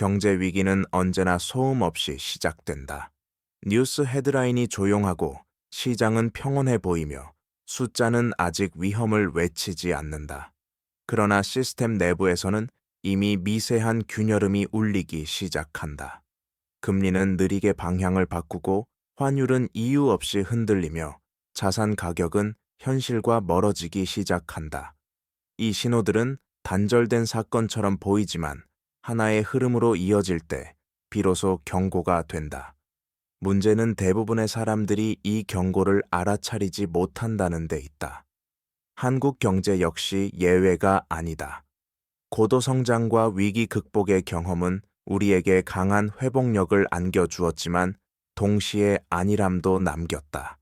경제 위기는 언제나 소음 없이 시작된다. 뉴스 헤드라인이 조용하고 시장은 평온해 보이며 숫자는 아직 위험을 외치지 않는다. 그러나 시스템 내부에서는 이미 미세한 균열음이 울리기 시작한다. 금리는 느리게 방향을 바꾸고 환율은 이유 없이 흔들리며 자산 가격은 현실과 멀어지기 시작한다. 이 신호들은 단절된 사건처럼 보이지만 하나의 흐름으로 이어질 때 비로소 경고가 된다. 문제는 대부분의 사람들이 이 경고를 알아차리지 못한다는 데 있다. 한국 경제 역시 예외가 아니다. 고도 성장과 위기 극복의 경험은 우리에게 강한 회복력을 안겨주었지만 동시에 안일함도 남겼다.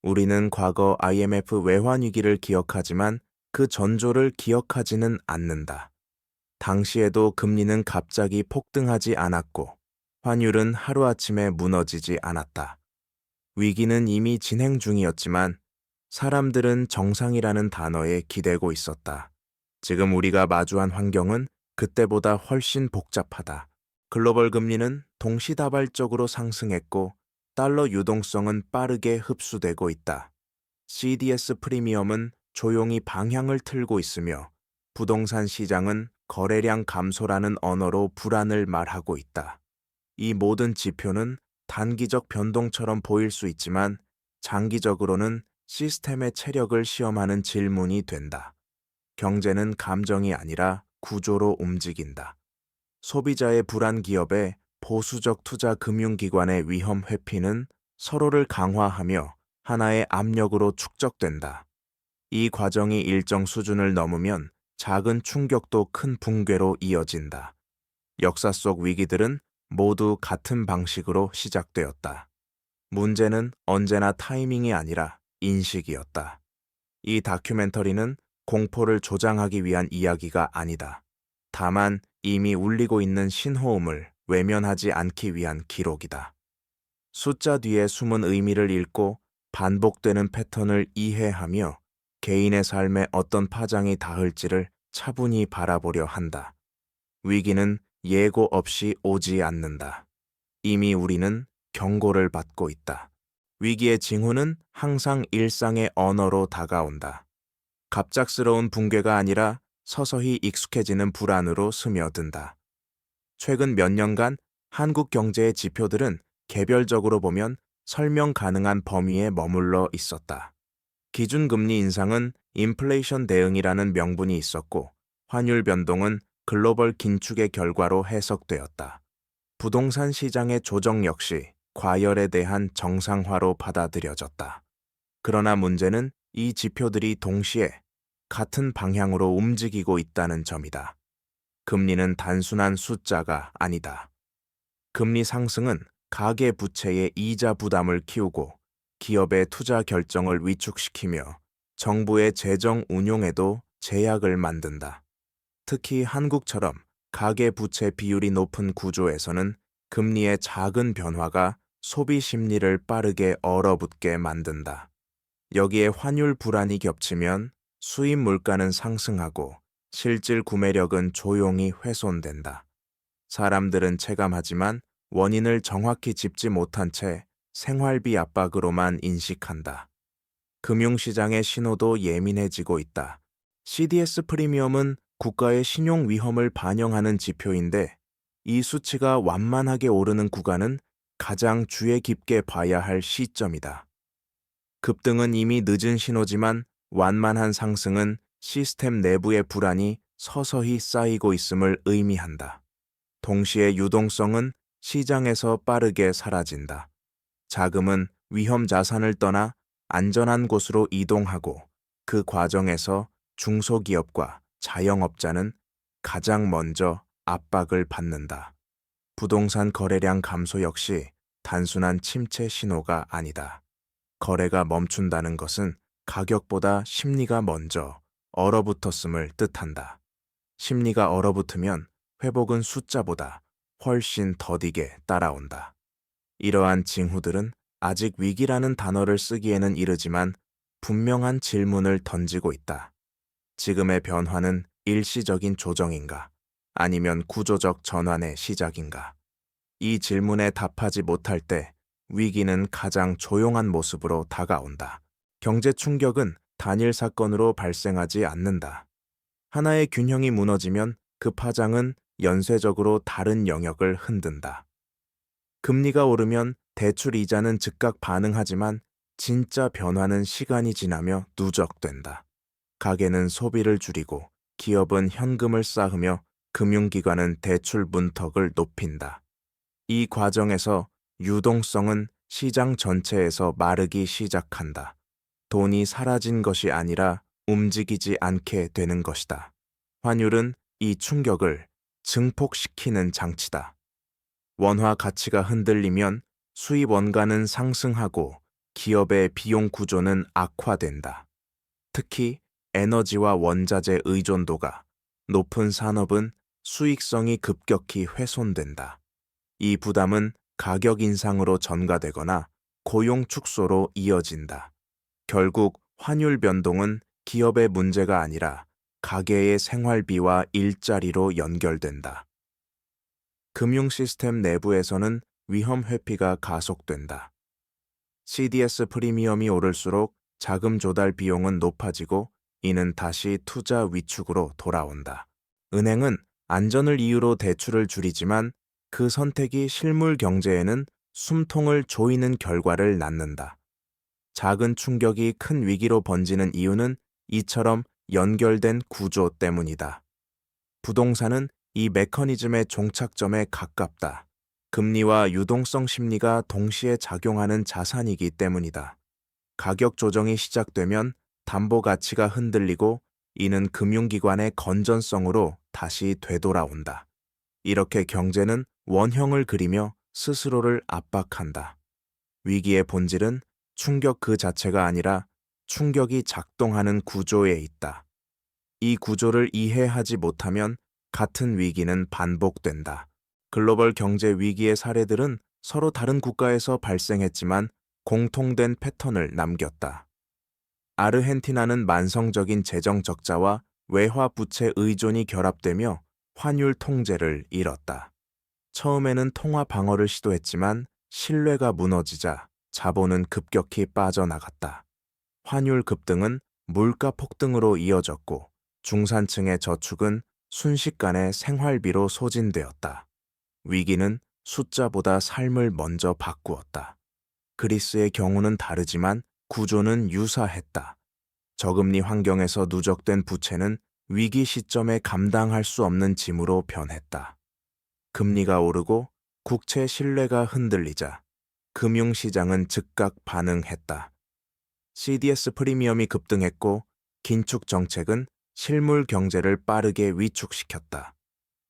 우리는 과거 IMF 외환 위기를 기억하지만 그 전조를 기억하지는 않는다. 당시에도 금리는 갑자기 폭등하지 않았고 환율은 하루아침에 무너지지 않았다. 위기는 이미 진행 중이었지만 사람들은 정상이라는 단어에 기대고 있었다. 지금 우리가 마주한 환경은 그때보다 훨씬 복잡하다. 글로벌 금리는 동시다발적으로 상승했고 달러 유동성은 빠르게 흡수되고 있다. CDS 프리미엄은 조용히 방향을 틀고 있으며 부동산 시장은 거래량 감소라는 언어로 불안을 말하고 있다. 이 모든 지표는 단기적 변동처럼 보일 수 있지만 장기적으로는 시스템의 체력을 시험하는 질문이 된다. 경제는 감정이 아니라 구조로 움직인다. 소비자의 불안 기업의 보수적 투자 금융기관의 위험 회피는 서로를 강화하며 하나의 압력으로 축적된다. 이 과정이 일정 수준을 넘으면 작은 충격도 큰 붕괴로 이어진다. 역사 속 위기들은 모두 같은 방식으로 시작되었다. 문제는 언제나 타이밍이 아니라 인식이었다. 이 다큐멘터리는 공포를 조장하기 위한 이야기가 아니다. 다만 이미 울리고 있는 신호음을 외면하지 않기 위한 기록이다. 숫자 뒤에 숨은 의미를 읽고 반복되는 패턴을 이해하며 개인의 삶에 어떤 파장이 닿을지를 차분히 바라보려 한다. 위기는 예고 없이 오지 않는다. 이미 우리는 경고를 받고 있다. 위기의 징후는 항상 일상의 언어로 다가온다. 갑작스러운 붕괴가 아니라 서서히 익숙해지는 불안으로 스며든다. 최근 몇 년간 한국 경제의 지표들은 개별적으로 보면 설명 가능한 범위에 머물러 있었다. 기준금리 인상은 인플레이션 대응이라는 명분이 있었고 환율 변동은 글로벌 긴축의 결과로 해석되었다. 부동산 시장의 조정 역시 과열에 대한 정상화로 받아들여졌다. 그러나 문제는 이 지표들이 동시에 같은 방향으로 움직이고 있다는 점이다. 금리는 단순한 숫자가 아니다. 금리 상승은 가계 부채의 이자 부담을 키우고 기업의 투자 결정을 위축시키며 정부의 재정 운용에도 제약을 만든다. 특히 한국처럼 가계 부채 비율이 높은 구조에서는 금리의 작은 변화가 소비 심리를 빠르게 얼어붙게 만든다. 여기에 환율 불안이 겹치면 수입 물가는 상승하고 실질 구매력은 조용히 훼손된다. 사람들은 체감하지만 원인을 정확히 짚지 못한 채 생활비 압박으로만 인식한다. 금융시장의 신호도 예민해지고 있다. CDS 프리미엄은 국가의 신용 위험을 반영하는 지표인데 이 수치가 완만하게 오르는 구간은 가장 주의 깊게 봐야 할 시점이다. 급등은 이미 늦은 신호지만 완만한 상승은 시스템 내부의 불안이 서서히 쌓이고 있음을 의미한다. 동시에 유동성은 시장에서 빠르게 사라진다. 자금은 위험 자산을 떠나 안전한 곳으로 이동하고 그 과정에서 중소기업과 자영업자는 가장 먼저 압박을 받는다. 부동산 거래량 감소 역시 단순한 침체 신호가 아니다. 거래가 멈춘다는 것은 가격보다 심리가 먼저 얼어붙었음을 뜻한다. 심리가 얼어붙으면 회복은 숫자보다 훨씬 더디게 따라온다. 이러한 징후들은 아직 위기라는 단어를 쓰기에는 이르지만 분명한 질문을 던지고 있다. 지금의 변화는 일시적인 조정인가? 아니면 구조적 전환의 시작인가? 이 질문에 답하지 못할 때 위기는 가장 조용한 모습으로 다가온다. 경제 충격은 단일 사건으로 발생하지 않는다. 하나의 균형이 무너지면 그 파장은 연쇄적으로 다른 영역을 흔든다. 금리가 오르면 대출 이자는 즉각 반응하지만 진짜 변화는 시간이 지나며 누적된다. 가게는 소비를 줄이고 기업은 현금을 쌓으며 금융기관은 대출 문턱을 높인다. 이 과정에서 유동성은 시장 전체에서 마르기 시작한다. 돈이 사라진 것이 아니라 움직이지 않게 되는 것이다. 환율은 이 충격을 증폭시키는 장치다. 원화 가치가 흔들리면 수입 원가는 상승하고 기업의 비용 구조는 악화된다. 특히 에너지와 원자재 의존도가 높은 산업은 수익성이 급격히 훼손된다. 이 부담은 가격 인상으로 전가되거나 고용 축소로 이어진다. 결국 환율 변동은 기업의 문제가 아니라 가계의 생활비와 일자리로 연결된다. 금융 시스템 내부에서는 위험 회피가 가속된다. CDS 프리미엄이 오를수록 자금 조달 비용은 높아지고 이는 다시 투자 위축으로 돌아온다. 은행은 안전을 이유로 대출을 줄이지만 그 선택이 실물 경제에는 숨통을 조이는 결과를 낳는다. 작은 충격이 큰 위기로 번지는 이유는 이처럼 연결된 구조 때문이다. 부동산은 이 메커니즘의 종착점에 가깝다. 금리와 유동성 심리가 동시에 작용하는 자산이기 때문이다. 가격 조정이 시작되면 담보 가치가 흔들리고 이는 금융기관의 건전성으로 다시 되돌아온다. 이렇게 경제는 원형을 그리며 스스로를 압박한다. 위기의 본질은 충격 그 자체가 아니라 충격이 작동하는 구조에 있다. 이 구조를 이해하지 못하면 같은 위기는 반복된다. 글로벌 경제 위기의 사례들은 서로 다른 국가에서 발생했지만 공통된 패턴을 남겼다. 아르헨티나는 만성적인 재정 적자와 외화 부채 의존이 결합되며 환율 통제를 잃었다. 처음에는 통화 방어를 시도했지만 신뢰가 무너지자 자본은 급격히 빠져나갔다. 환율 급등은 물가 폭등으로 이어졌고 중산층의 저축은 순식간에 생활비로 소진되었다. 위기는 숫자보다 삶을 먼저 바꾸었다. 그리스의 경우는 다르지만 구조는 유사했다. 저금리 환경에서 누적된 부채는 위기 시점에 감당할 수 없는 짐으로 변했다. 금리가 오르고 국채 신뢰가 흔들리자 금융시장은 즉각 반응했다. CDS 프리미엄이 급등했고 긴축 정책은 실물 경제를 빠르게 위축시켰다.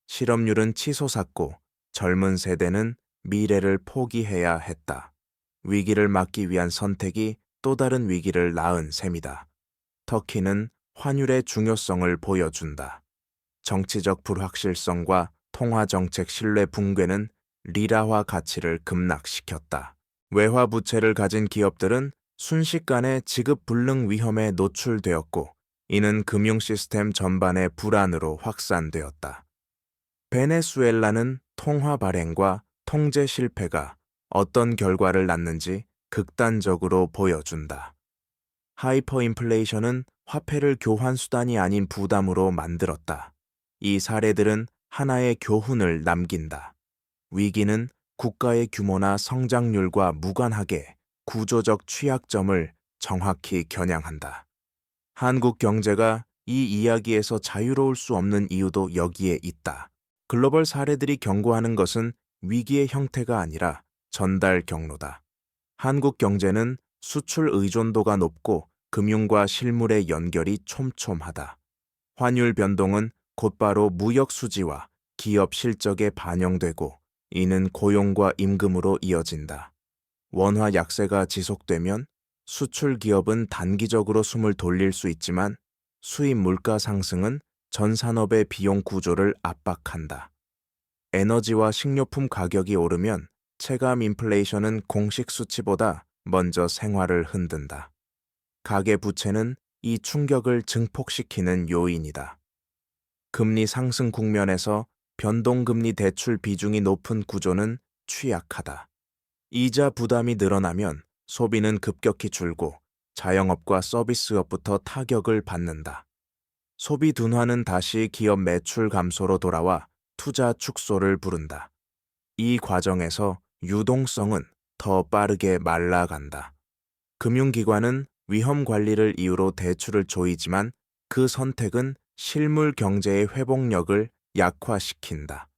실업률은 치솟았고 젊은 세대는 미래를 포기해야 했다. 위기를 막기 위한 선택이 또 다른 위기를 낳은 셈이다. 터키는 환율의 중요성을 보여준다. 정치적 불확실성과 통화정책 신뢰 붕괴는 리라화 가치를 급락시켰다. 외화 부채를 가진 기업들은 순식간에 지급 불능 위험에 노출되었고 이는 금융 시스템 전반의 불안으로 확산되었다. 베네수엘라는 통화 발행과 통제 실패가 어떤 결과를 낳는지 극단적으로 보여준다. 하이퍼인플레이션은 화폐를 교환 수단이 아닌 부담으로 만들었다. 이 사례들은 하나의 교훈을 남긴다. 위기는 국가의 규모나 성장률과 무관하게 구조적 취약점을 정확히 겨냥한다. 한국 경제가 이 이야기에서 자유로울 수 없는 이유도 여기에 있다. 글로벌 사례들이 경고하는 것은 위기의 형태가 아니라 전달 경로다. 한국 경제는 수출 의존도가 높고 금융과 실물의 연결이 촘촘하다. 환율 변동은 곧바로 무역 수지와 기업 실적에 반영되고 이는 고용과 임금으로 이어진다. 원화 약세가 지속되면 수출 기업은 단기적으로 숨을 돌릴 수 있지만 수입 물가 상승은 전 산업의 비용 구조를 압박한다. 에너지와 식료품 가격이 오르면 체감 인플레이션은 공식 수치보다 먼저 생활을 흔든다. 가계 부채는 이 충격을 증폭시키는 요인이다. 금리 상승 국면에서 변동금리 대출 비중이 높은 구조는 취약하다. 이자 부담이 늘어나면 소비는 급격히 줄고 자영업과 서비스업부터 타격을 받는다. 소비 둔화는 다시 기업 매출 감소로 돌아와 투자 축소를 부른다. 이 과정에서 유동성은 더 빠르게 말라간다. 금융기관은 위험 관리를 이유로 대출을 조이지만 그 선택은 실물 경제의 회복력을 약화시킨다.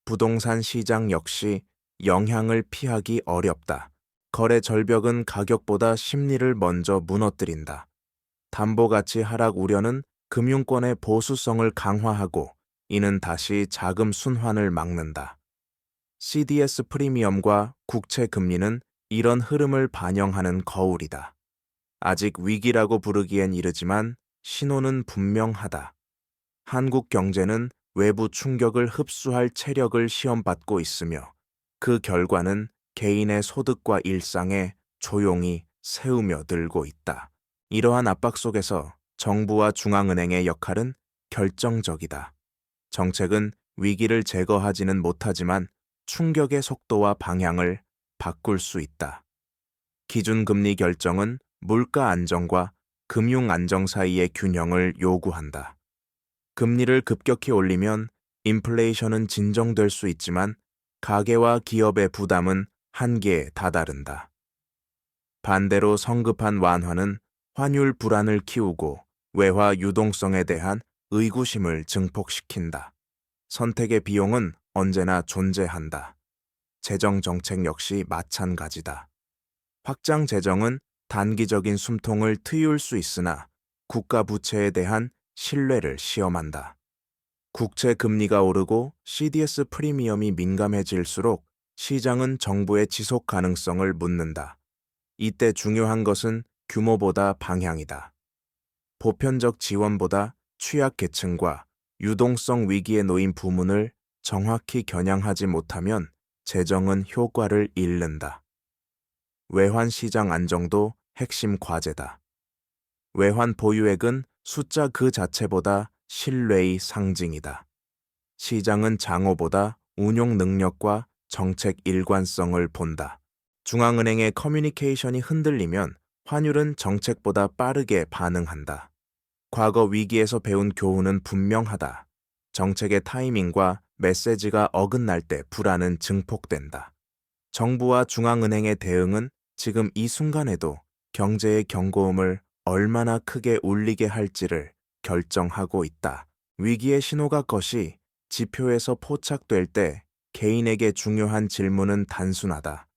부동산 시장 역시 영향을 피하기 어렵다. 거래 절벽은 가격보다 심리를 먼저 무너뜨린다. 담보가치 하락 우려는 금융권의 보수성을 강화하고 이는 다시 자금 순환을 막는다. CDS 프리미엄과 국채 금리는 이런 흐름을 반영하는 거울이다. 아직 위기라고 부르기엔 이르지만 신호는 분명하다. 한국 경제는 외부 충격을 흡수할 체력을 시험받고 있으며 그 결과는 개인의 소득과 일상에 조용히 새우며 들고 있다. 이러한 압박 속에서 정부와 중앙은행의 역할은 결정적이다. 정책은 위기를 제거하지는 못하지만 충격의 속도와 방향을 바꿀 수 있다. 기준금리 결정은 물가 안정과 금융 안정 사이의 균형을 요구한다. 금리를 급격히 올리면 인플레이션은 진정될 수 있지만 가계와 기업의 부담은 한계에 다다른다. 반대로 성급한 완화는 환율 불안을 키우고 외화 유동성에 대한 의구심을 증폭시킨다. 선택의 비용은 언제나 존재한다. 재정 정책 역시 마찬가지다. 확장 재정은 단기적인 숨통을 트이울 수 있으나 국가 부채에 대한 신뢰를 시험한다. 국채 금리가 오르고 CDS 프리미엄이 민감해질수록 시장은 정부의 지속 가능성을 묻는다. 이때 중요한 것은 규모보다 방향이다. 보편적 지원보다 취약계층과 유동성 위기에 놓인 부문을 정확히 겨냥하지 못하면 재정은 효과를 잃는다. 외환 시장 안정도 핵심 과제다. 외환 보유액은 숫자 그 자체보다 신뢰의 상징이다. 시장은 장호보다 운용 능력과 정책 일관성을 본다. 중앙은행의 커뮤니케이션이 흔들리면 환율은 정책보다 빠르게 반응한다. 과거 위기에서 배운 교훈은 분명하다. 정책의 타이밍과 메시지가 어긋날 때 불안은 증폭된다. 정부와 중앙은행의 대응은 지금 이 순간에도 경제의 경고음을 얼마나 크게 울리게 할지를 결정하고 있다. 위기의 신호가 것이 지표에서 포착될 때 개인에게 중요한 질문은 단순하다.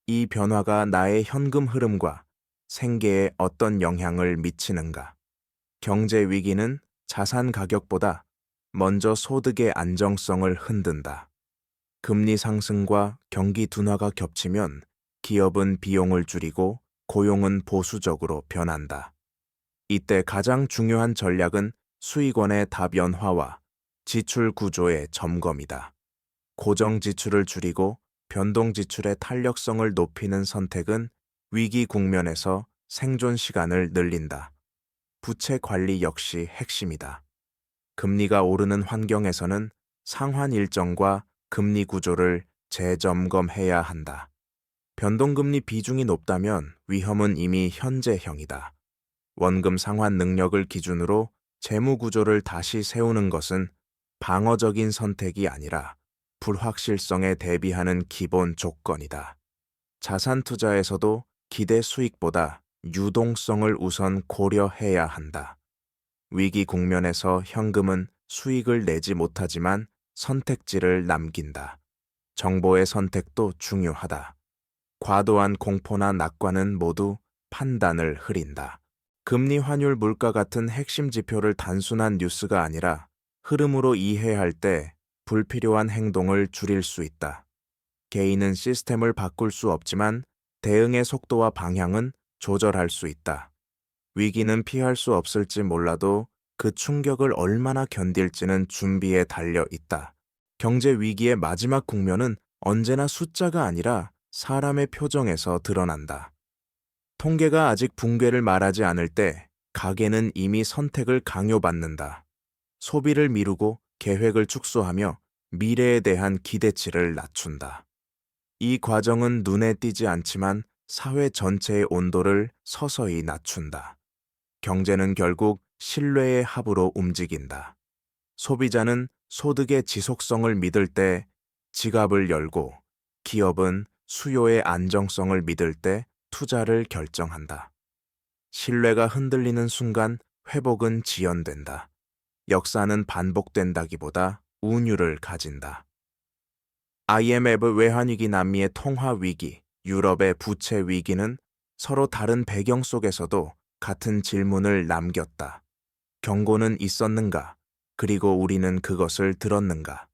이 변화가 나의 현금 흐름과 생계에 어떤 영향을 미치는가? 경제 위기는 자산 가격보다 먼저 소득의 안정성을 흔든다. 금리 상승과 경기 둔화가 겹치면 기업은 비용을 줄이고 고용은 보수적으로 변한다. 이때 가장 중요한 전략은 수익원의 다변화와 지출 구조의 점검이다. 고정 지출을 줄이고 변동 지출의 탄력성을 높이는 선택은 위기 국면에서 생존 시간을 늘린다. 부채 관리 역시 핵심이다. 금리가 오르는 환경에서는 상환 일정과 금리 구조를 재점검해야 한다. 변동금리 비중이 높다면 위험은 이미 현재형이다. 원금 상환 능력을 기준으로 재무 구조를 다시 세우는 것은 방어적인 선택이 아니라 불확실성에 대비하는 기본 조건이다. 자산 투자에서도 기대 수익보다 유동성을 우선 고려해야 한다. 위기 국면에서 현금은 수익을 내지 못하지만 선택지를 남긴다. 정보의 선택도 중요하다. 과도한 공포나 낙관은 모두 판단을 흐린다. 금리, 환율, 물가 같은 핵심 지표를 단순한 뉴스가 아니라 흐름으로 이해할 때 불필요한 행동을 줄일 수 있다. 개인은 시스템을 바꿀 수 없지만 대응의 속도와 방향은 조절할 수 있다. 위기는 피할 수 없을지 몰라도 그 충격을 얼마나 견딜지는 준비에 달려 있다. 경제 위기의 마지막 국면은 언제나 숫자가 아니라 사람의 표정에서 드러난다. 통계가 아직 붕괴를 말하지 않을 때 가계는 이미 선택을 강요받는다. 소비를 미루고 계획을 축소하며 미래에 대한 기대치를 낮춘다. 이 과정은 눈에 띄지 않지만 사회 전체의 온도를 서서히 낮춘다. 경제는 결국 신뢰의 합으로 움직인다. 소비자는 소득의 지속성을 믿을 때 지갑을 열고, 기업은 수요의 안정성을 믿을 때 투자를 결정한다. 신뢰가 흔들리는 순간 회복은 지연된다. 역사는 반복된다기보다 운율을 가진다. IMF 외환위기 남미의 통화위기, 유럽의 부채 위기는 서로 다른 배경 속에서도 같은 질문을 남겼다. 경고는 있었는가? 그리고 우리는 그것을 들었는가?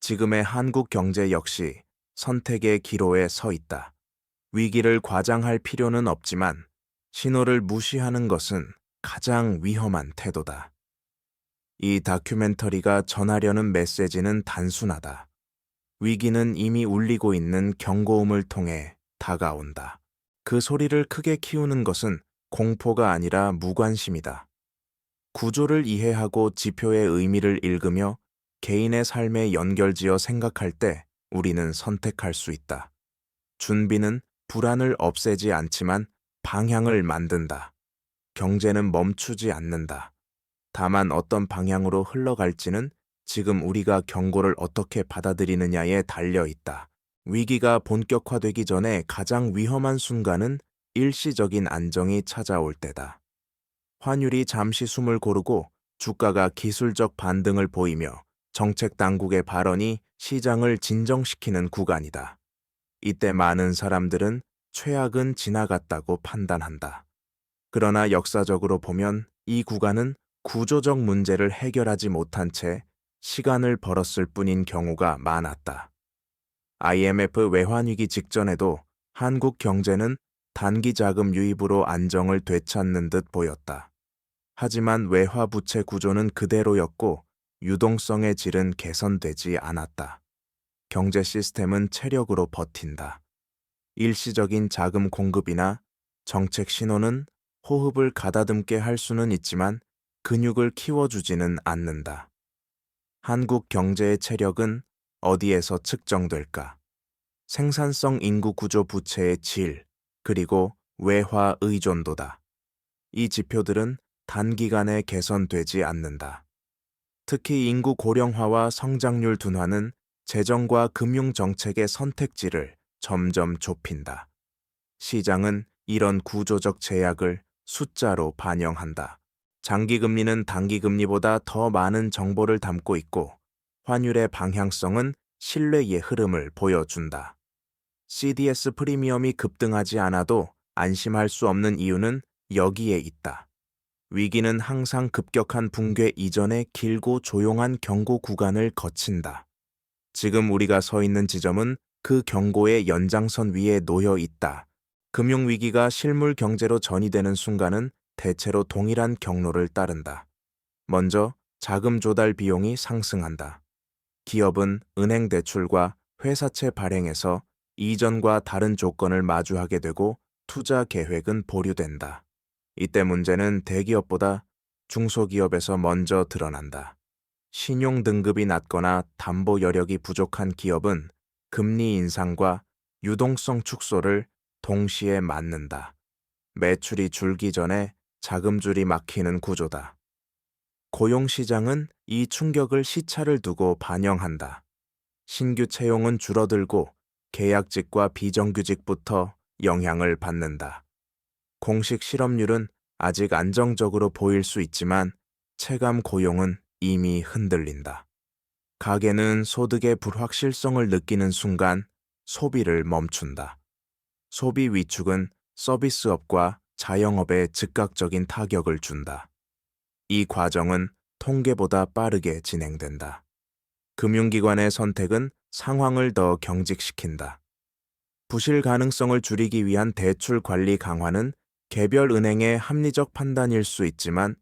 지금의 한국 경제 역시 선택의 기로에 서 있다. 위기를 과장할 필요는 없지만 신호를 무시하는 것은 가장 위험한 태도다. 이 다큐멘터리가 전하려는 메시지는 단순하다. 위기는 이미 울리고 있는 경고음을 통해 다가온다. 그 소리를 크게 키우는 것은 공포가 아니라 무관심이다. 구조를 이해하고 지표의 의미를 읽으며 개인의 삶에 연결지어 생각할 때 우리는 선택할 수 있다. 준비는 불안을 없애지 않지만 방향을 만든다. 경제는 멈추지 않는다. 다만 어떤 방향으로 흘러갈지는 지금 우리가 경고를 어떻게 받아들이느냐에 달려 있다. 위기가 본격화되기 전에 가장 위험한 순간은 일시적인 안정이 찾아올 때다. 환율이 잠시 숨을 고르고 주가가 기술적 반등을 보이며 정책 당국의 발언이 시장을 진정시키는 구간이다. 이때 많은 사람들은 최악은 지나갔다고 판단한다. 그러나 역사적으로 보면 이 구간은 구조적 문제를 해결하지 못한 채 시간을 벌었을 뿐인 경우가 많았다. IMF 외환위기 직전에도 한국 경제는 단기 자금 유입으로 안정을 되찾는 듯 보였다. 하지만 외화 부채 구조는 그대로였고 유동성의 질은 개선되지 않았다. 경제 시스템은 체력으로 버틴다. 일시적인 자금 공급이나 정책 신호는 호흡을 가다듬게 할 수는 있지만 근육을 키워주지는 않는다. 한국 경제의 체력은 어디에서 측정될까? 생산성 인구 구조 부채의 질, 그리고 외화 의존도다. 이 지표들은 단기간에 개선되지 않는다. 특히 인구 고령화와 성장률 둔화는 재정과 금융 정책의 선택지를 점점 좁힌다. 시장은 이런 구조적 제약을 숫자로 반영한다. 장기금리는 단기금리보다 더 많은 정보를 담고 있고 환율의 방향성은 신뢰의 흐름을 보여준다. CDS 프리미엄이 급등하지 않아도 안심할 수 없는 이유는 여기에 있다. 위기는 항상 급격한 붕괴 이전에 길고 조용한 경고 구간을 거친다. 지금 우리가 서 있는 지점은 그 경고의 연장선 위에 놓여 있다. 금융위기가 실물 경제로 전이되는 순간은 대체로 동일한 경로를 따른다. 먼저 자금 조달 비용이 상승한다. 기업은 은행 대출과 회사채 발행에서 이전과 다른 조건을 마주하게 되고 투자 계획은 보류된다. 이때 문제는 대기업보다 중소기업에서 먼저 드러난다. 신용 등급이 낮거나 담보 여력이 부족한 기업은 금리 인상과 유동성 축소를 동시에 맞는다. 매출이 줄기 전에 자금줄이 막히는 구조다. 고용시장은 이 충격을 시차를 두고 반영한다. 신규 채용은 줄어들고 계약직과 비정규직부터 영향을 받는다. 공식 실업률은 아직 안정적으로 보일 수 있지만 체감 고용은 이미 흔들린다. 가계는 소득의 불확실성을 느끼는 순간 소비를 멈춘다. 소비 위축은 서비스업과 자영업에 즉각적인 타격을 준다. 이 과정은 통계보다 빠르게 진행된다. 금융기관의 선택은 상황을 더 경직시킨다. 부실 가능성을 줄이기 위한 대출 관리 강화는 개별 은행의 합리적 판단일 수 있지만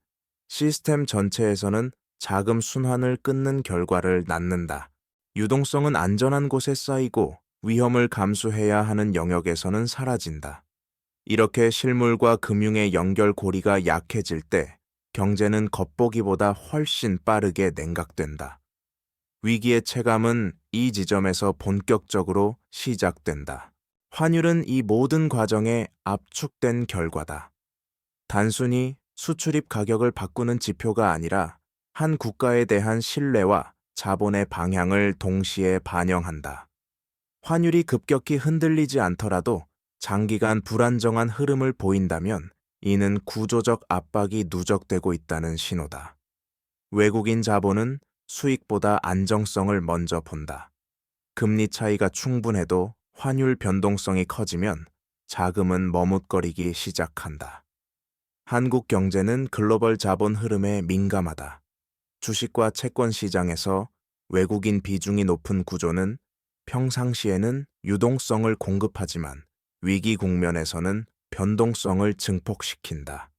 시스템 전체에서는 자금 순환을 끊는 결과를 낳는다. 유동성은 안전한 곳에 쌓이고 위험을 감수해야 하는 영역에서는 사라진다. 이렇게 실물과 금융의 연결고리가 약해질 때 경제는 겉보기보다 훨씬 빠르게 냉각된다. 위기의 체감은 이 지점에서 본격적으로 시작된다. 환율은 이 모든 과정에 압축된 결과다. 단순히 수출입 가격을 바꾸는 지표가 아니라 한 국가에 대한 신뢰와 자본의 방향을 동시에 반영한다. 환율이 급격히 흔들리지 않더라도 장기간 불안정한 흐름을 보인다면 이는 구조적 압박이 누적되고 있다는 신호다. 외국인 자본은 수익보다 안정성을 먼저 본다. 금리 차이가 충분해도 환율 변동성이 커지면 자금은 머뭇거리기 시작한다. 한국 경제는 글로벌 자본 흐름에 민감하다. 주식과 채권 시장에서 외국인 비중이 높은 구조는 평상시에는 유동성을 공급하지만 위기 국면에서는 변동성을 증폭시킨다.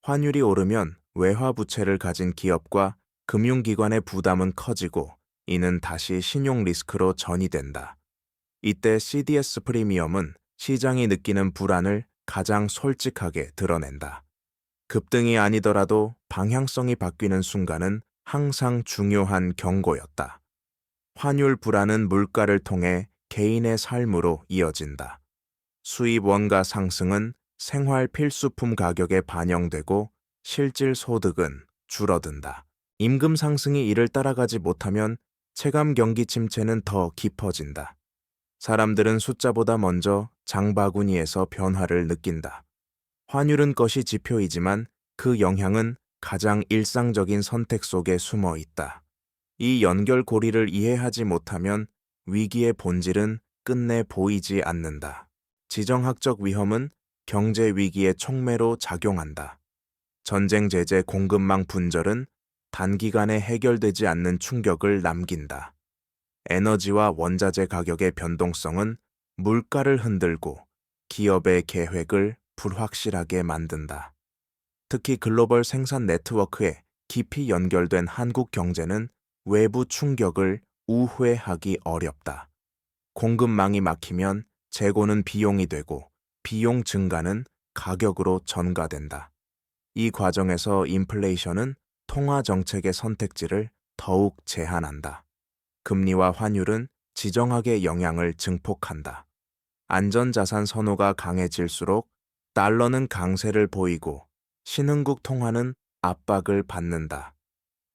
환율이 오르면 외화 부채를 가진 기업과 금융기관의 부담은 커지고 이는 다시 신용 리스크로 전이된다. 이때 CDS 프리미엄은 시장이 느끼는 불안을 가장 솔직하게 드러낸다. 급등이 아니더라도 방향성이 바뀌는 순간은 항상 중요한 경고였다. 환율 불안은 물가를 통해 개인의 삶으로 이어진다. 수입 원가 상승은 생활 필수품 가격에 반영되고 실질 소득은 줄어든다. 임금 상승이 이를 따라가지 못하면 체감 경기 침체는 더 깊어진다. 사람들은 숫자보다 먼저 장바구니에서 변화를 느낀다. 환율은 것이 지표이지만 그 영향은 가장 일상적인 선택 속에 숨어 있다. 이 연결고리를 이해하지 못하면 위기의 본질은 끝내 보이지 않는다. 지정학적 위험은 경제 위기의 촉매로 작용한다. 전쟁 제재 공급망 분절은 단기간에 해결되지 않는 충격을 남긴다. 에너지와 원자재 가격의 변동성은 물가를 흔들고 기업의 계획을 불확실하게 만든다. 특히 글로벌 생산 네트워크에 깊이 연결된 한국 경제는 외부 충격을 우회하기 어렵다. 공급망이 막히면 재고는 비용이 되고 비용 증가는 가격으로 전가된다. 이 과정에서 인플레이션은 통화 정책의 선택지를 더욱 제한한다. 금리와 환율은 지정학의 영향을 증폭한다. 안전자산 선호가 강해질수록 달러는 강세를 보이고 신흥국 통화는 압박을 받는다.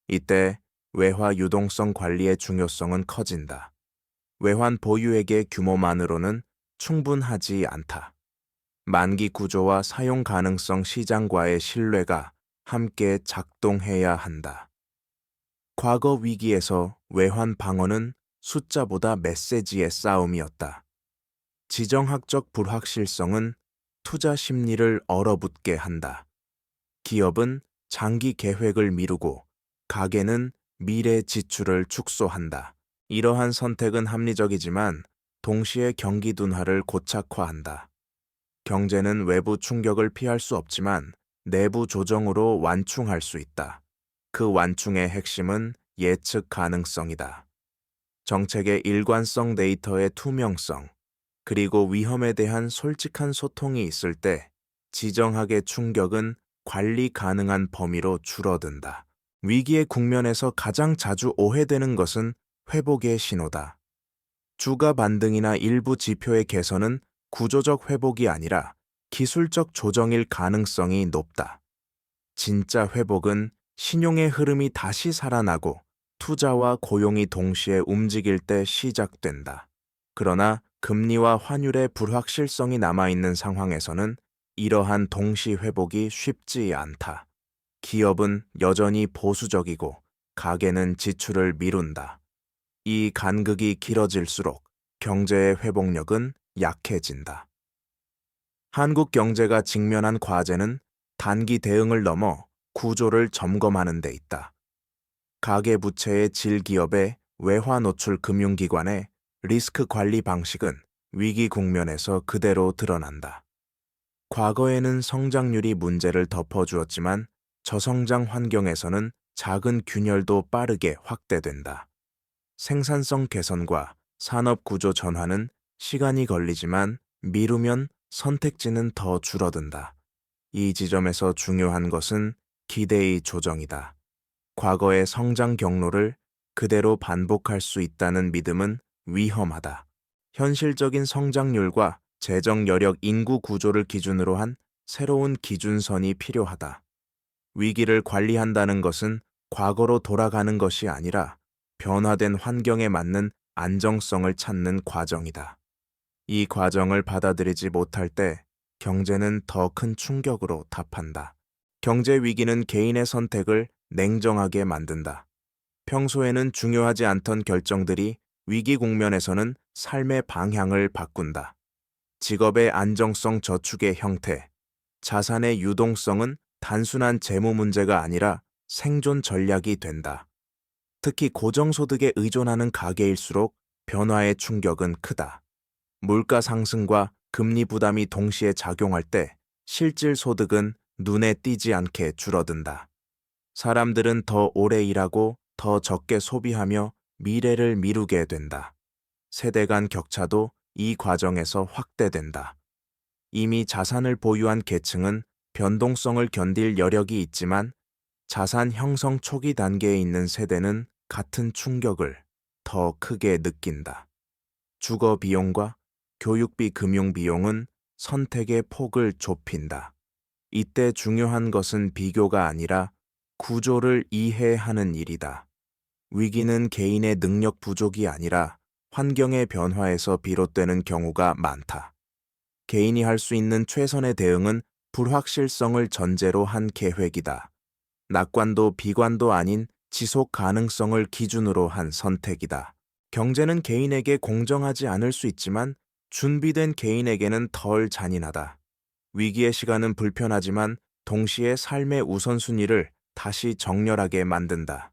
이때 외화 유동성 관리의 중요성은 커진다. 외환 보유액의 규모만으로는 충분하지 않다. 만기 구조와 사용 가능성 시장과의 신뢰가 함께 작동해야 한다. 과거 위기에서 외환 방어는 숫자보다 메시지의 싸움이었다. 지정학적 불확실성은 투자 심리를 얼어붙게 한다. 기업은 장기 계획을 미루고 가게는 미래 지출을 축소한다. 이러한 선택은 합리적이지만 동시에 경기 둔화를 고착화한다. 경제는 외부 충격을 피할 수 없지만 내부 조정으로 완충할 수 있다. 그 완충의 핵심은 예측 가능성이다. 정책의 일관성, 데이터의 투명성, 그리고 위험에 대한 솔직한 소통이 있을 때 지정학의 충격은 관리 가능한 범위로 줄어든다. 위기의 국면에서 가장 자주 오해되는 것은 회복의 신호다. 주가 반등이나 일부 지표의 개선은 구조적 회복이 아니라 기술적 조정일 가능성이 높다. 진짜 회복은 신용의 흐름이 다시 살아나고 투자와 고용이 동시에 움직일 때 시작된다. 그러나 금리와 환율의 불확실성이 남아있는 상황에서는 이러한 동시 회복이 쉽지 않다. 기업은 여전히 보수적이고 가게는 지출을 미룬다. 이 간극이 길어질수록 경제의 회복력은 약해진다. 한국 경제가 직면한 과제는 단기 대응을 넘어 구조를 점검하는 데 있다. 가계부채의 질기업의 외화 노출 금융기관의 리스크 관리 방식은 위기 국면에서 그대로 드러난다. 과거에는 성장률이 문제를 덮어주었지만 저성장 환경에서는 작은 균열도 빠르게 확대된다. 생산성 개선과 산업 구조 전환은 시간이 걸리지만 미루면 선택지는 더 줄어든다. 이 지점에서 중요한 것은 기대의 조정이다. 과거의 성장 경로를 그대로 반복할 수 있다는 믿음은 위험하다. 현실적인 성장률과 재정 여력 인구 구조를 기준으로 한 새로운 기준선이 필요하다. 위기를 관리한다는 것은 과거로 돌아가는 것이 아니라 변화된 환경에 맞는 안정성을 찾는 과정이다. 이 과정을 받아들이지 못할 때 경제는 더 큰 충격으로 답한다. 경제 위기는 개인의 선택을 냉정하게 만든다. 평소에는 중요하지 않던 결정들이 위기 국면에서는 삶의 방향을 바꾼다. 직업의 안정성 저축의 형태, 자산의 유동성은 단순한 재무 문제가 아니라 생존 전략이 된다. 특히 고정소득에 의존하는 가계일수록 변화의 충격은 크다. 물가 상승과 금리 부담이 동시에 작용할 때 실질 소득은 눈에 띄지 않게 줄어든다. 사람들은 더 오래 일하고 더 적게 소비하며 미래를 미루게 된다. 세대 간 격차도 이 과정에서 확대된다. 이미 자산을 보유한 계층은 변동성을 견딜 여력이 있지만 자산 형성 초기 단계에 있는 세대는 같은 충격을 더 크게 느낀다. 주거 비용과 교육비 금융 비용은 선택의 폭을 좁힌다. 이때 중요한 것은 비교가 아니라 구조를 이해하는 일이다. 위기는 개인의 능력 부족이 아니라 환경의 변화에서 비롯되는 경우가 많다. 개인이 할 수 있는 최선의 대응은 불확실성을 전제로 한 계획이다. 낙관도 비관도 아닌 지속 가능성을 기준으로 한 선택이다. 경제는 개인에게 공정하지 않을 수 있지만 준비된 개인에게는 덜 잔인하다. 위기의 시간은 불편하지만 동시에 삶의 우선순위를 다시 정렬하게 만든다.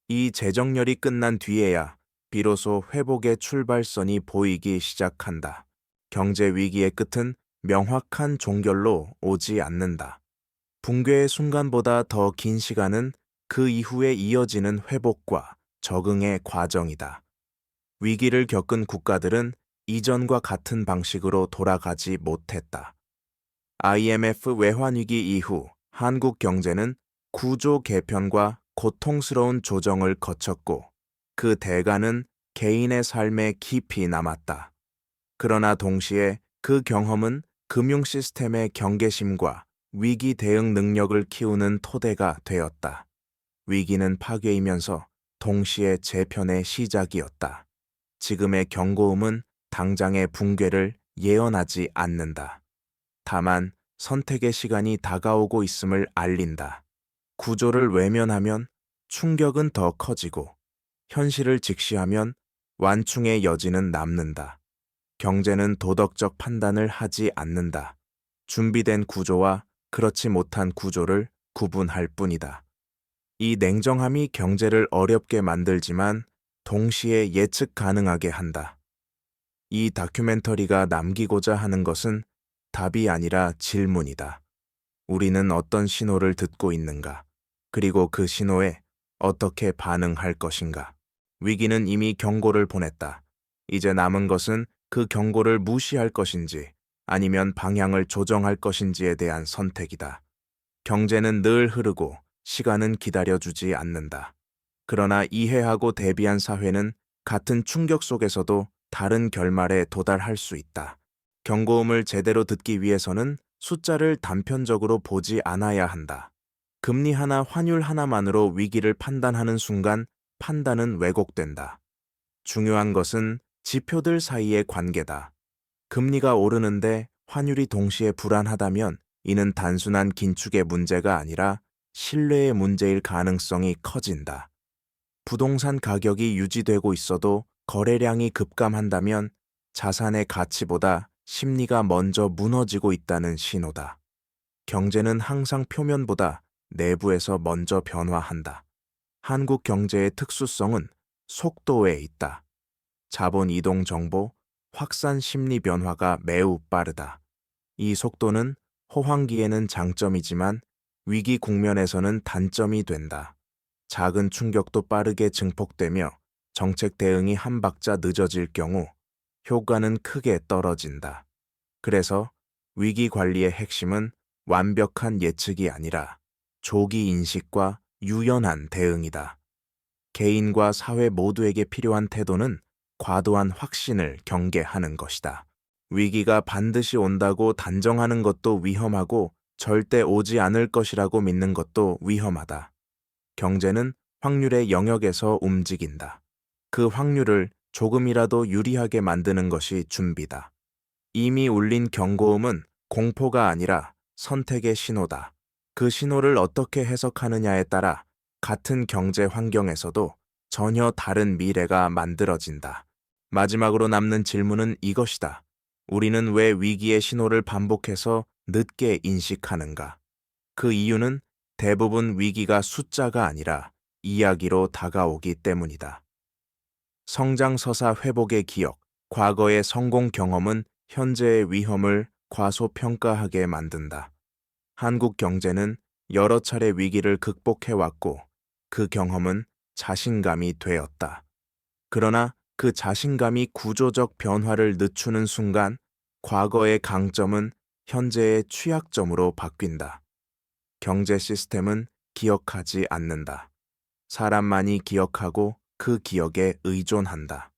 이 재정렬이 끝난 뒤에야 비로소 회복의 출발선이 보이기 시작한다. 경제 위기의 끝은 명확한 종결로 오지 않는다. 붕괴의 순간보다 더 긴 시간은 그 이후에 이어지는 회복과 적응의 과정이다. 위기를 겪은 국가들은 이전과 같은 방식으로 돌아가지 못했다. IMF 외환위기 이후 한국 경제는 구조 개편과 고통스러운 조정을 거쳤고 그 대가는 개인의 삶에 깊이 남았다. 그러나 동시에 그 경험은 금융 시스템의 경계심과 위기 대응 능력을 키우는 토대가 되었다. 위기는 파괴이면서 동시에 재편의 시작이었다. 지금의 경고음은 당장의 붕괴를 예언하지 않는다. 다만 선택의 시간이 다가오고 있음을 알린다. 구조를 외면하면 충격은 더 커지고 현실을 직시하면 완충의 여지는 남는다. 경제는 도덕적 판단을 하지 않는다. 준비된 구조와 그렇지 못한 구조를 구분할 뿐이다. 이 냉정함이 경제를 어렵게 만들지만 동시에 예측 가능하게 한다. 이 다큐멘터리가 남기고자 하는 것은 답이 아니라 질문이다. 우리는 어떤 신호를 듣고 있는가? 그리고 그 신호에 어떻게 반응할 것인가? 위기는 이미 경고를 보냈다. 이제 남은 것은 그 경고를 무시할 것인지 아니면 방향을 조정할 것인지에 대한 선택이다. 경제는 늘 흐르고 시간은 기다려주지 않는다. 그러나 이해하고 대비한 사회는 같은 충격 속에서도 다른 결말에 도달할 수 있다. 경고음을 제대로 듣기 위해서는 숫자를 단편적으로 보지 않아야 한다. 금리 하나, 환율 하나만으로 위기를 판단하는 순간 판단은 왜곡된다. 중요한 것은 지표들 사이의 관계다. 금리가 오르는데 환율이 동시에 불안하다면 이는 단순한 긴축의 문제가 아니라 신뢰의 문제일 가능성이 커진다. 부동산 가격이 유지되고 있어도 거래량이 급감한다면 자산의 가치보다 심리가 먼저 무너지고 있다는 신호다. 경제는 항상 표면보다 내부에서 먼저 변화한다. 한국 경제의 특수성은 속도에 있다. 자본 이동 정보, 확산 심리 변화가 매우 빠르다. 이 속도는 호황기에는 장점이지만 위기 국면에서는 단점이 된다. 작은 충격도 빠르게 증폭되며 정책 대응이 한 박자 늦어질 경우 효과는 크게 떨어진다. 그래서 위기 관리의 핵심은 완벽한 예측이 아니라 조기 인식과 유연한 대응이다. 개인과 사회 모두에게 필요한 태도는 과도한 확신을 경계하는 것이다. 위기가 반드시 온다고 단정하는 것도 위험하고 절대 오지 않을 것이라고 믿는 것도 위험하다. 경제는 확률의 영역에서 움직인다. 그 확률을 조금이라도 유리하게 만드는 것이 준비다. 이미 울린 경고음은 공포가 아니라 선택의 신호다. 그 신호를 어떻게 해석하느냐에 따라 같은 경제 환경에서도 전혀 다른 미래가 만들어진다. 마지막으로 남는 질문은 이것이다. 우리는 왜 위기의 신호를 반복해서 늦게 인식하는가? 그 이유는 대부분 위기가 숫자가 아니라 이야기로 다가오기 때문이다. 성장서사 회복의 기억, 과거의 성공 경험은 현재의 위험을 과소평가하게 만든다. 한국 경제는 여러 차례 위기를 극복해왔고 그 경험은 자신감이 되었다. 그러나 그 자신감이 구조적 변화를 늦추는 순간 과거의 강점은 현재의 취약점으로 바뀐다. 경제 시스템은 기억하지 않는다. 사람만이 기억하고 그 기억에 의존한다.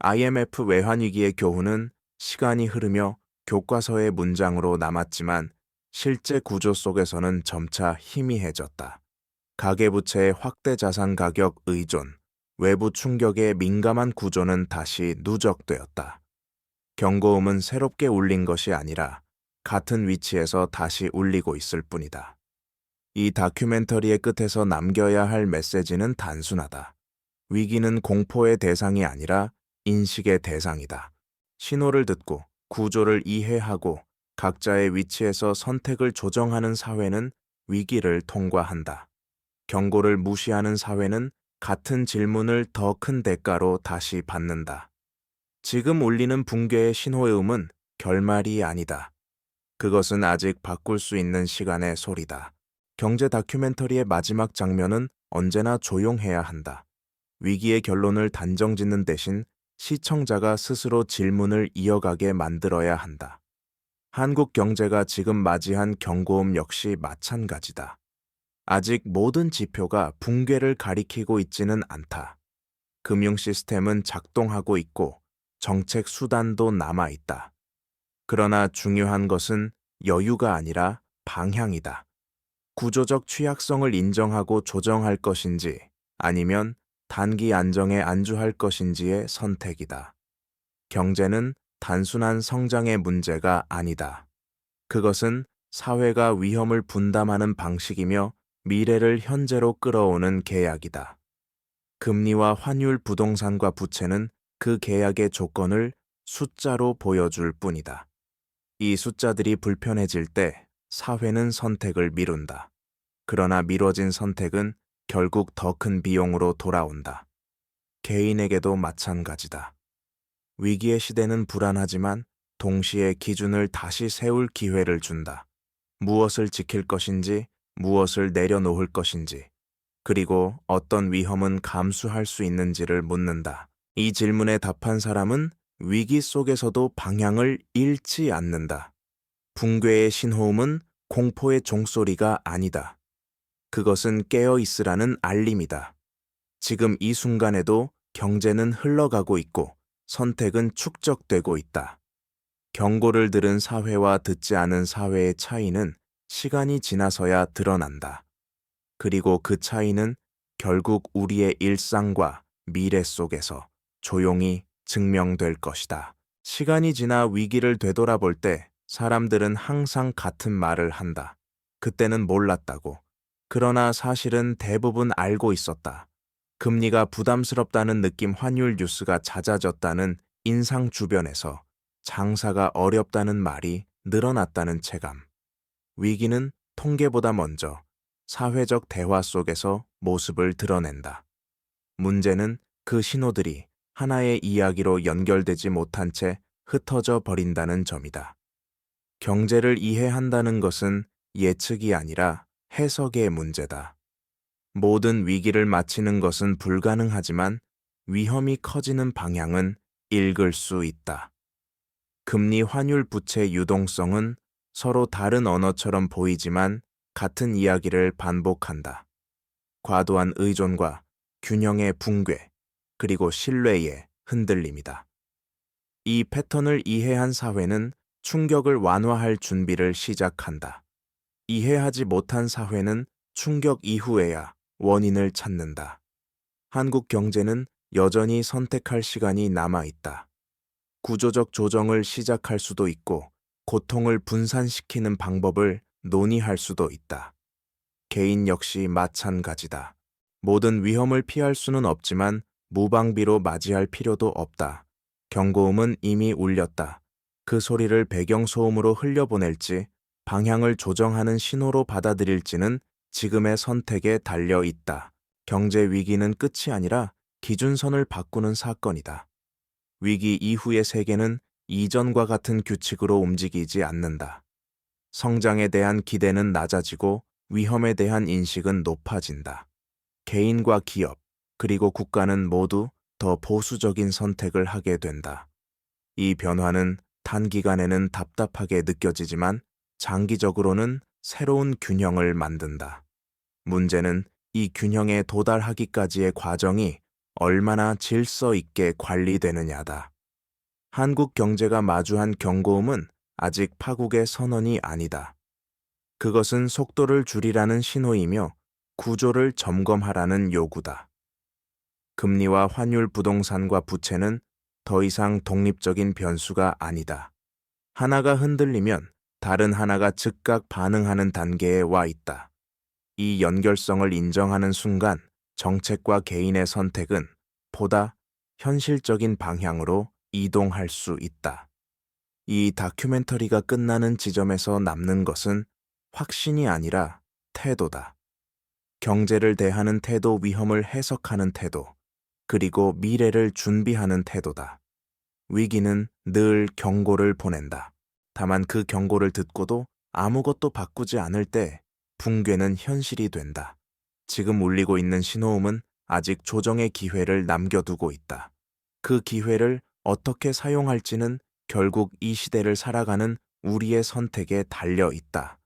IMF 외환위기의 교훈은 시간이 흐르며 교과서의 문장으로 남았지만 실제 구조 속에서는 점차 희미해졌다. 가계부채의 확대 자산 가격 의존, 외부 충격에 민감한 구조는 다시 누적되었다. 경고음은 새롭게 울린 것이 아니라 같은 위치에서 다시 울리고 있을 뿐이다. 이 다큐멘터리의 끝에서 남겨야 할 메시지는 단순하다. 위기는 공포의 대상이 아니라 인식의 대상이다. 신호를 듣고 구조를 이해하고 각자의 위치에서 선택을 조정하는 사회는 위기를 통과한다. 경고를 무시하는 사회는 같은 질문을 더 큰 대가로 다시 받는다. 지금 울리는 붕괴의 신호의 음은 결말이 아니다. 그것은 아직 바꿀 수 있는 시간의 소리다. 경제 다큐멘터리의 마지막 장면은 언제나 조용해야 한다. 위기의 결론을 단정짓는 대신 시청자가 스스로 질문을 이어가게 만들어야 한다. 한국 경제가 지금 맞이한 경고음 역시 마찬가지다. 아직 모든 지표가 붕괴를 가리키고 있지는 않다. 금융 시스템은 작동하고 있고 정책 수단도 남아 있다. 그러나 중요한 것은 여유가 아니라 방향이다. 구조적 취약성을 인정하고 조정할 것인지 아니면 단기 안정에 안주할 것인지의 선택이다. 경제는 단순한 성장의 문제가 아니다. 그것은 사회가 위험을 분담하는 방식이며 미래를 현재로 끌어오는 계약이다. 금리와 환율, 부동산과 부채는 그 계약의 조건을 숫자로 보여줄 뿐이다. 이 숫자들이 불편해질 때 사회는 선택을 미룬다. 그러나 미뤄진 선택은 결국 더 큰 비용으로 돌아온다. 개인에게도 마찬가지다. 위기의 시대는 불안하지만 동시에 기준을 다시 세울 기회를 준다. 무엇을 지킬 것인지, 무엇을 내려놓을 것인지, 그리고 어떤 위험은 감수할 수 있는지를 묻는다. 이 질문에 답한 사람은 위기 속에서도 방향을 잃지 않는다. 붕괴의 신호음은 공포의 종소리가 아니다. 그것은 깨어 있으라는 알림이다. 지금 이 순간에도 경제는 흘러가고 있고 선택은 축적되고 있다. 경고를 들은 사회와 듣지 않은 사회의 차이는 시간이 지나서야 드러난다. 그리고 그 차이는 결국 우리의 일상과 미래 속에서 조용히 증명될 것이다. 시간이 지나 위기를 되돌아볼 때 사람들은 항상 같은 말을 한다. 그때는 몰랐다고. 그러나 사실은 대부분 알고 있었다. 금리가 부담스럽다는 느낌, 환율 뉴스가 잦아졌다는 인상, 주변에서 장사가 어렵다는 말이 늘어났다는 체감. 위기는 통계보다 먼저 사회적 대화 속에서 모습을 드러낸다. 문제는 그 신호들이 하나의 이야기로 연결되지 못한 채 흩어져 버린다는 점이다. 경제를 이해한다는 것은 예측이 아니라 해석의 문제다. 모든 위기를 맞히는 것은 불가능하지만 위험이 커지는 방향은 읽을 수 있다. 금리, 환율, 부채 유동성은 서로 다른 언어처럼 보이지만 같은 이야기를 반복한다. 과도한 의존과 균형의 붕괴, 그리고 신뢰의 흔들림이다. 이 패턴을 이해한 사회는 충격을 완화할 준비를 시작한다. 이해하지 못한 사회는 충격 이후에야 원인을 찾는다. 한국 경제는 여전히 선택할 시간이 남아 있다. 구조적 조정을 시작할 수도 있고, 고통을 분산시키는 방법을 논의할 수도 있다. 개인 역시 마찬가지다. 모든 위험을 피할 수는 없지만 무방비로 맞이할 필요도 없다. 경고음은 이미 울렸다. 그 소리를 배경소음으로 흘려보낼지, 방향을 조정하는 신호로 받아들일지는 지금의 선택에 달려 있다. 경제 위기는 끝이 아니라 기준선을 바꾸는 사건이다. 위기 이후의 세계는 이전과 같은 규칙으로 움직이지 않는다. 성장에 대한 기대는 낮아지고 위험에 대한 인식은 높아진다. 개인과 기업, 그리고 국가는 모두 더 보수적인 선택을 하게 된다. 이 변화는 단기간에는 답답하게 느껴지지만 장기적으로는 새로운 균형을 만든다. 문제는 이 균형에 도달하기까지의 과정이 얼마나 질서 있게 관리되느냐다. 한국 경제가 마주한 경고음은 아직 파국의 선언이 아니다. 그것은 속도를 줄이라는 신호이며 구조를 점검하라는 요구다. 금리와 환율, 부동산과 부채는 더 이상 독립적인 변수가 아니다. 하나가 흔들리면 다른 하나가 즉각 반응하는 단계에 와 있다. 이 연결성을 인정하는 순간 정책과 개인의 선택은 보다 현실적인 방향으로 이동할 수 있다. 이 다큐멘터리가 끝나는 지점에서 남는 것은 확신이 아니라 태도다. 경제를 대하는 태도, 위험을 해석하는 태도, 그리고 미래를 준비하는 태도다. 위기는 늘 경고를 보낸다. 다만 그 경고를 듣고도 아무것도 바꾸지 않을 때 붕괴는 현실이 된다. 지금 울리고 있는 신호음은 아직 조정의 기회를 남겨두고 있다. 그 기회를 어떻게 사용할지는 결국 이 시대를 살아가는 우리의 선택에 달려 있다.